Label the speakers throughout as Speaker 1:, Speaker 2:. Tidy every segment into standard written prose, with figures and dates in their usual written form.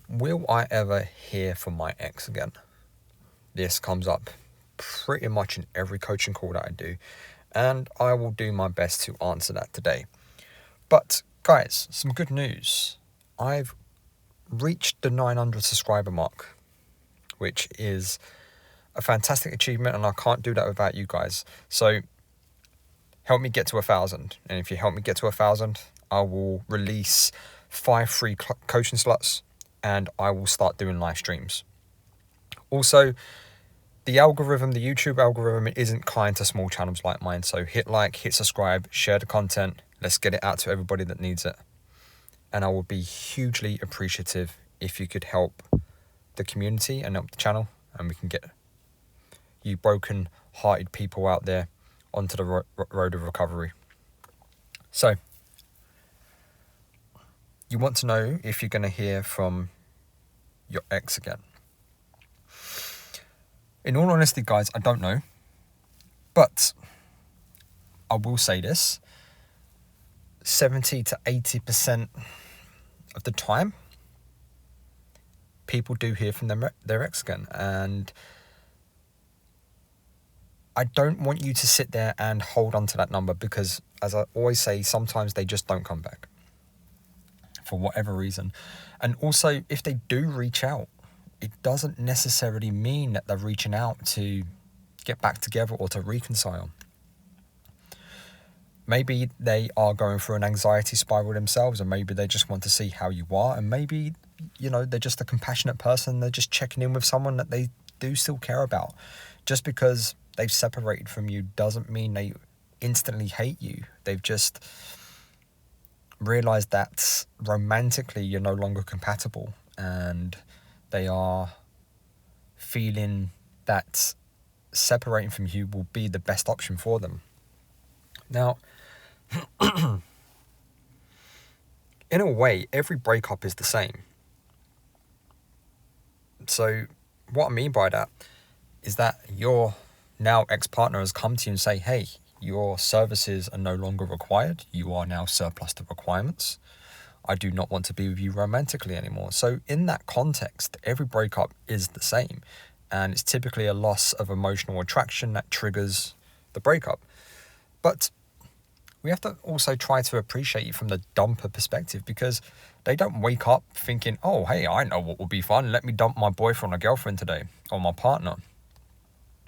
Speaker 1: Will I ever hear from my ex again? This comes up pretty much in every coaching call that I do, and I will do my best to answer that today. But guys, some good news. I've reached the 900 subscriber mark, which is a fantastic achievement, and I can't do that without you guys. So help me get to 1,000, and if you help me get to 1,000, I will release 5 free coaching slots, and I will start doing live streams. Also, the YouTube algorithm isn't kind to small channels like mine, so hit like, hit subscribe, share the content. Let's get it out to everybody that needs it. And I would be hugely appreciative if you could help the community and help the channel, and we can get you broken-hearted people out there onto the road of recovery. So, you want to know if you're going to hear from your ex again. In all honesty, guys, I don't know. But I will say this. 70 to 80% of the time, people do hear from their ex again. And I don't want you to sit there and hold on to that number because, as I always say, sometimes they just don't come back for whatever reason. And also, if they do reach out, it doesn't necessarily mean that they're reaching out to get back together or to reconcile. Maybe they are going through an anxiety spiral themselves, and maybe they just want to see how you are, and maybe, they're just a compassionate person. They're just checking in with someone that they do still care about. Just because they've separated from you doesn't mean they instantly hate you. They've just realized that romantically you're no longer compatible, and they are feeling that separating from you will be the best option for them. Now, in a way, every breakup is the same. So what I mean by that is that your now ex-partner has come to you and say, hey, your services are no longer required. You are now surplus to requirements. I do not want to be with you romantically anymore. So in that context, every breakup is the same. And it's typically a loss of emotional attraction that triggers the breakup. But we have to also try to appreciate it from the dumper perspective, because they don't wake up thinking, oh, hey, I know what will be fun. Let me dump my boyfriend or girlfriend today, or my partner,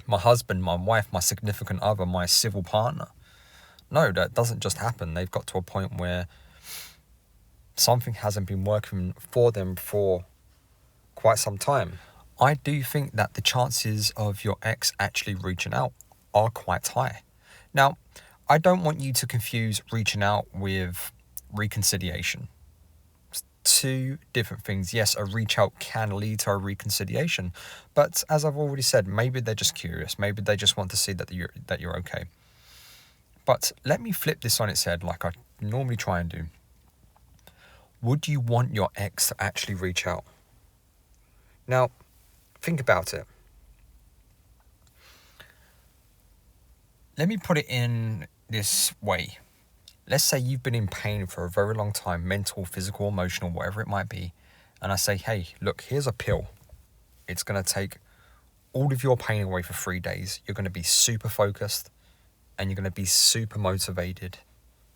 Speaker 1: my husband, my wife, my significant other, my civil partner. No, that doesn't just happen. They've got to a point where something hasn't been working for them for quite some time. I do think that the chances of your ex actually reaching out are quite high. Now, I don't want you to confuse reaching out with reconciliation. It's 2 different things. Yes, a reach out can lead to a reconciliation, but as I've already said, maybe they're just curious. Maybe they just want to see that you're okay. But let me flip this on its head like I normally try and do. Would you want your ex to actually reach out? Now, think about it. Let me put it in this way. Let's say you've been in pain for a very long time, mental, physical, emotional, whatever it might be. And I say, hey, look, here's a pill. It's going to take all of your pain away for 3 days. You're going to be super focused, and you're going to be super motivated,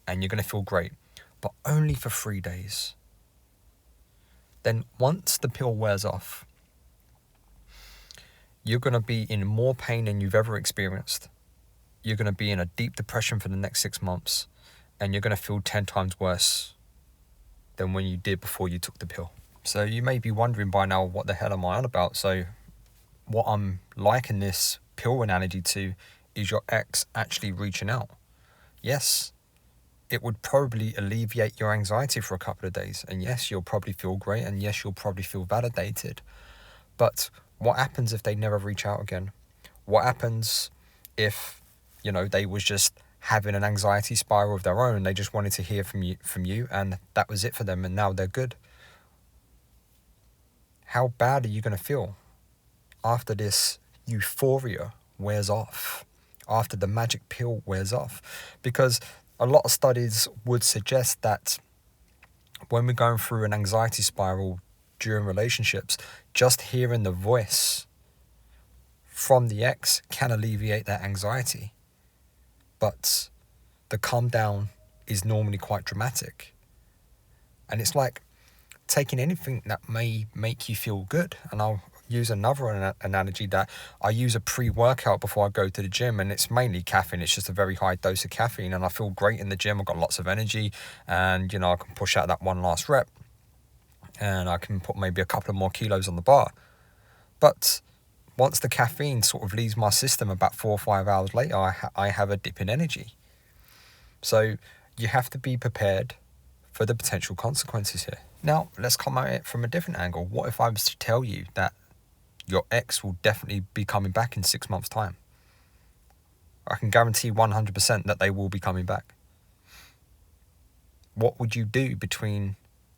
Speaker 1: and you're going to feel great, but only for 3 days. Then once the pill wears off, you're going to be in more pain than you've ever experienced. You're going to be in a deep depression for the next 6 months, and you're going to feel 10 times worse than when you did before you took the pill. So you may be wondering by now, what the hell am I on about? So what I'm liking this pill analogy to is your ex actually reaching out. Yes, it would probably alleviate your anxiety for a couple of days. And yes, you'll probably feel great. And yes, you'll probably feel validated. But what happens if they never reach out again? What happens if, they was just having an anxiety spiral of their own, and they just wanted to hear from you, and that was it for them, and now they're good? How bad are you going to feel after this euphoria wears off, after the magic pill wears off? Because a lot of studies would suggest that when we're going through an anxiety spiral during relationships, just hearing the voice from the ex can alleviate that anxiety. But the calm down is normally quite dramatic. And it's like taking anything that may make you feel good. And I'll use another analogy that I use a pre-workout before I go to the gym, and it's mainly caffeine. It's just a very high dose of caffeine, and I feel great in the gym. I've got lots of energy, and I can push out that one last rep, and I can put maybe a couple of more kilos on the bar. But once the caffeine sort of leaves my system, about 4 or 5 hours later, I have a dip in energy. So you have to be prepared for the potential consequences here. Now, let's come at it from a different angle. What if I was to tell you that your ex will definitely be coming back in 6 months' time? I can guarantee 100% that they will be coming back. What would you do between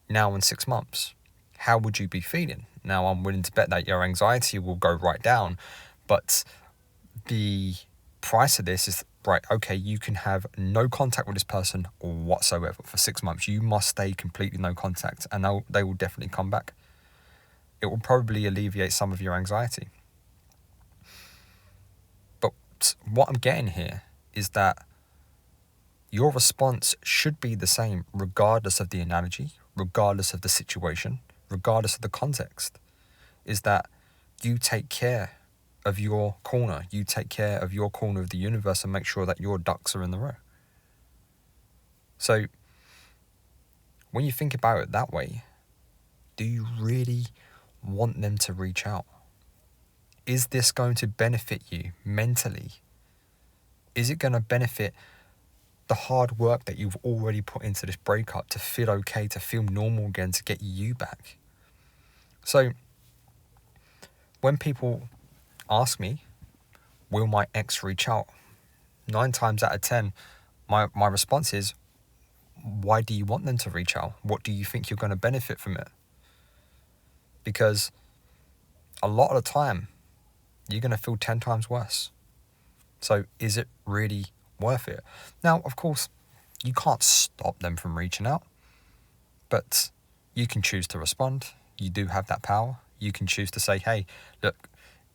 Speaker 1: now and 6 months? How would you be feeling? Now, I'm willing to bet that your anxiety will go right down, but the price of this is, right, okay, you can have no contact with this person whatsoever for 6 months. You must stay completely no contact, and they will definitely come back. It will probably alleviate some of your anxiety. But what I'm getting here is that your response should be the same regardless of the analogy, regardless of the situation, regardless of the context, is that you take care of your corner. You take care of your corner of the universe and make sure that your ducks are in the row. So when you think about it that way, do you really want them to reach out? Is this going to benefit you mentally? Is it going to benefit the hard work that you've already put into this breakup to feel okay, to feel normal again, to get you back? So when people ask me, will my ex reach out? 9 times out of 10, my response is, why do you want them to reach out? What do you think you're going to benefit from it? Because a lot of the time, you're going to feel 10 times worse. So is it really worth it? Now, of course, you can't stop them from reaching out, but you can choose to respond. You do have that power. You can choose to say, hey, look,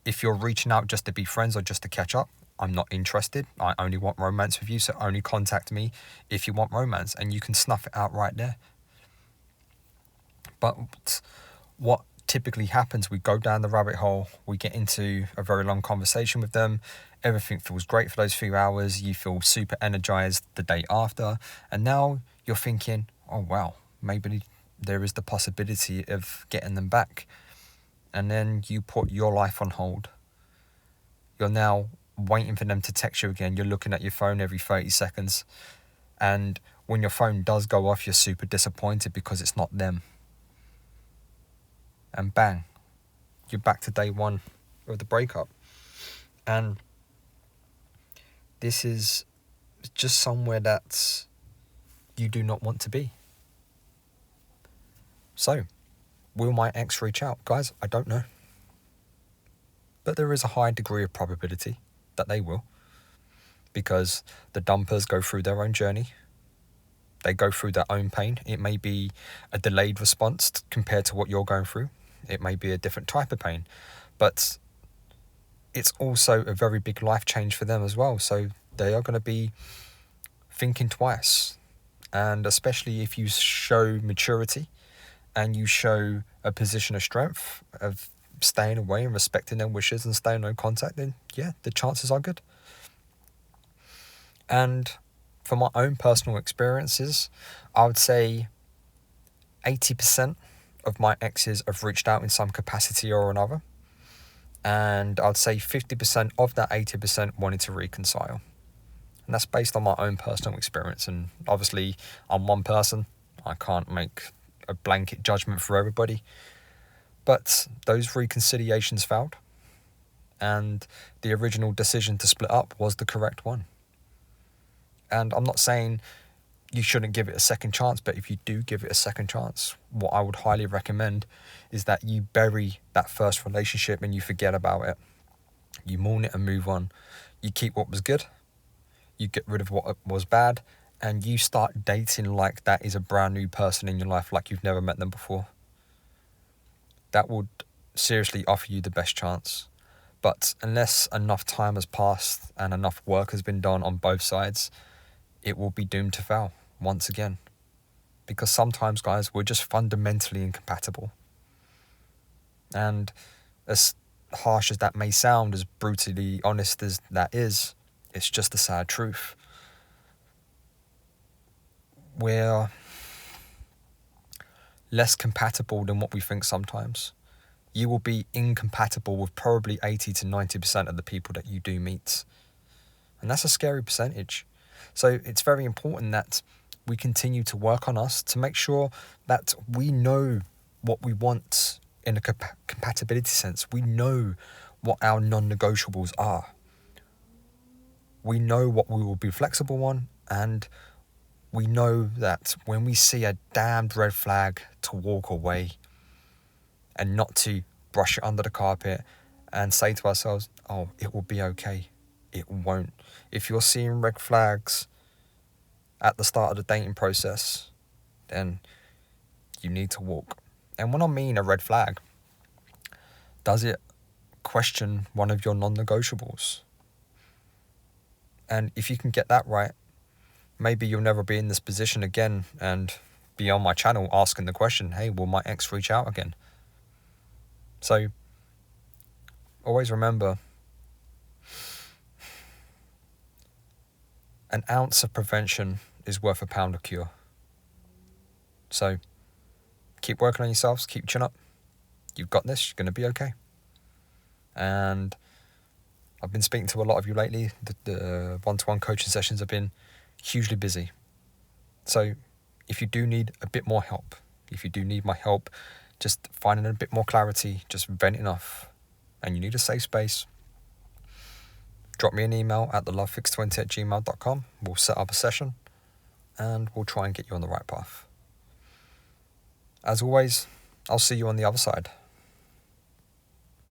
Speaker 1: if you're reaching out just to be friends or just to catch up, I'm not interested. I only want romance with you, so only contact me if you want romance. And you can snuff it out right there. But what typically happens, we go down the rabbit hole, we get into a very long conversation with them, everything feels great for those few hours, you feel super energized the day after, and now you're thinking, oh wow, maybe there is the possibility of getting them back. And then you put your life on hold. You're now waiting for them to text you again. You're looking at your phone every 30 seconds. And when your phone does go off, you're super disappointed because it's not them. And bang, you're back to day one of the breakup. And this is just somewhere that you do not want to be. So, will my ex reach out? Guys, I don't know. But there is a high degree of probability that they will. Because the dumpers go through their own journey. They go through their own pain. It may be a delayed response compared to what you're going through. It may be a different type of pain. But it's also a very big life change for them as well. So they are going to be thinking twice. And especially if you show maturity and you show a position of strength of staying away and respecting their wishes and staying no contact, then yeah, the chances are good. And from my own personal experiences, I would say 80% of my exes have reached out in some capacity or another. And I'd say 50% of that 80% wanted to reconcile. And that's based on my own personal experience. And obviously, I'm one person. I can't make a blanket judgment for everybody. But those reconciliations failed. And the original decision to split up was the correct one. And I'm not saying you shouldn't give it a second chance, but if you do give it a second chance, what I would highly recommend is that you bury that first relationship and you forget about it. You mourn it and move on. You keep what was good. You get rid of what was bad. And you start dating like that is a brand new person in your life, like you've never met them before. that would seriously offer you the best chance. But unless enough time has passed and enough work has been done on both sides, it will be doomed to fail once again. Because sometimes, guys, we're just fundamentally incompatible. And as harsh as that may sound, as brutally honest as that is, it's just the sad truth. We're less compatible than what we think sometimes. You will be incompatible with probably 80 to 90% of the people that you do meet. And that's a scary percentage. So it's very important that we continue to work on us to make sure that we know what we want in a compatibility sense. We know what our non-negotiables are. We know what we will be flexible on, and we know that when we see a damned red flag, to walk away and not to brush it under the carpet and say to ourselves, oh, it will be okay. It won't. If you're seeing red flags at the start of the dating process, then you need to walk. And when I mean a red flag, does it question one of your non-negotiables? And if you can get that right, maybe you'll never be in this position again and be on my channel asking the question, hey, will my ex reach out again? So always remember, an ounce of prevention is worth a pound of cure. So keep working on yourselves, keep chin up. You've got this, you're going to be okay. And I've been speaking to a lot of you lately. The one-to-one coaching sessions have been hugely busy. So if you do need a bit more help, if you do need my help just finding a bit more clarity, just venting off, and you need a safe space, drop me an email at thelovefix20@gmail.com. We'll set up a session and we'll try and get you on the right path. As always, I'll see you on the other side.